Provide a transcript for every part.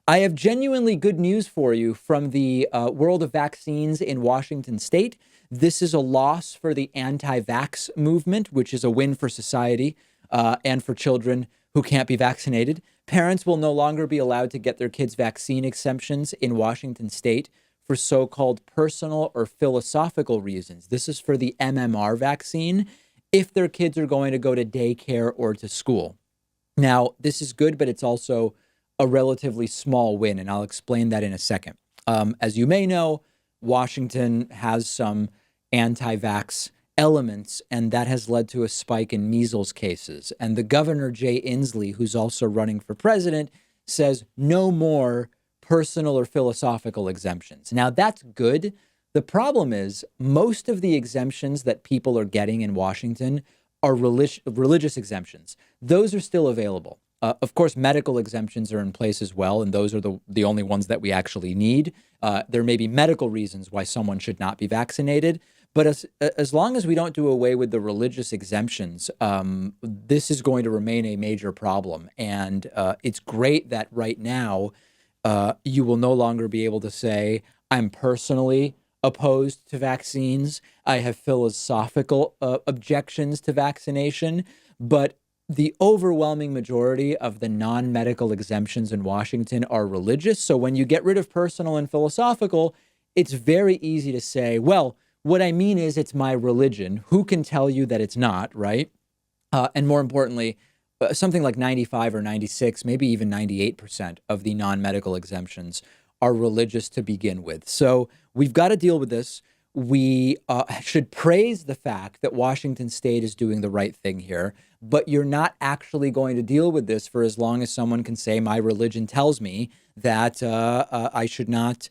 I have genuinely good news for you from the world of vaccines in Washington state. This is a loss for the anti-vax movement, which is a win for society and for children who can't be vaccinated. Parents will no longer be allowed to get their kids' vaccine exemptions in Washington state for so-called personal or philosophical reasons. This is for the MMR vaccine if their kids are going to go to daycare or to school. Now, this is good, but it's also a relatively small win, and I'll explain that in a second. As you may know, Washington has some anti-vax elements, and that has led to a spike in measles cases. And the governor, Jay Inslee, who's also running for president, says no more personal or philosophical exemptions. Now, that's good. The problem is most of the exemptions that people are getting in Washington are religious exemptions. Those are still available. Of course, medical exemptions are in place as well, and those are the only ones that we actually need. There may be medical reasons why someone should not be vaccinated, but as long as we don't do away with the religious exemptions, this is going to remain a major problem. And it's great that right now you will no longer be able to say, I'm personally opposed to vaccines. I have philosophical objections to vaccination, but the overwhelming majority of the non-medical exemptions in Washington are religious. So when you get rid of personal and philosophical, it's very easy to say, well, what I mean is it's my religion. Who can tell you that it's not, right? And more importantly, something like 95 or 96, maybe even 98% of the non-medical exemptions are religious to begin with. So we've got to deal with this. We should praise the fact that Washington state is doing the right thing here, but you're not actually going to deal with this for as long as someone can say, my religion tells me that I should not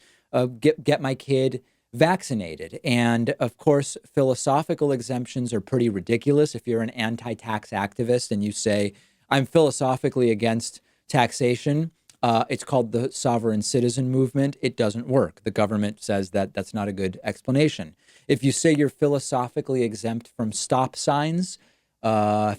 get my kid vaccinated. And of course, philosophical exemptions are pretty ridiculous. If you're an anti-tax activist and you say, I'm philosophically against taxation, it's called the sovereign citizen movement. It doesn't work. The government says that that's not a good explanation. If you say you're philosophically exempt from stop signs are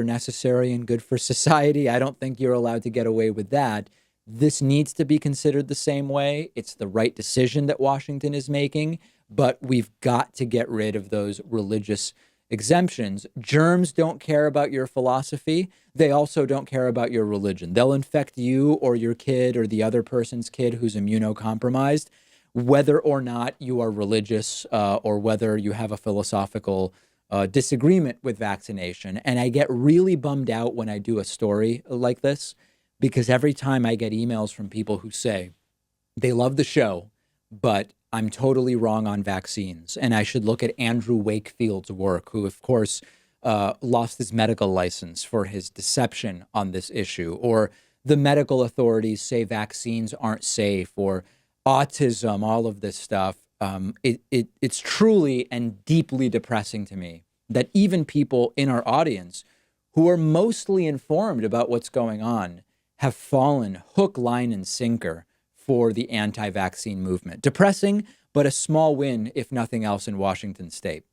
necessary and good for society, I don't think you're allowed to get away with that. This needs to be considered the same way. It's the right decision that Washington is making, but we've got to get rid of those religious exemptions. Germs don't care about your philosophy. They also don't care about your religion. They'll infect you or your kid or the other person's kid who's immunocompromised, whether or not you are religious or whether you have a philosophical disagreement with vaccination. And I get really bummed out when I do a story like this, because every time I get emails from people who say they love the show, but I'm totally wrong on vaccines, and I should look at Andrew Wakefield's work, who, of course, lost his medical license for his deception on this issue, or the medical authorities say vaccines aren't safe, or autism, all of this stuff. It's truly and deeply depressing to me that even people in our audience who are mostly informed about what's going on have fallen hook, line, and sinker for the anti-vaccine movement. Depressing, but a small win, if nothing else, in Washington state.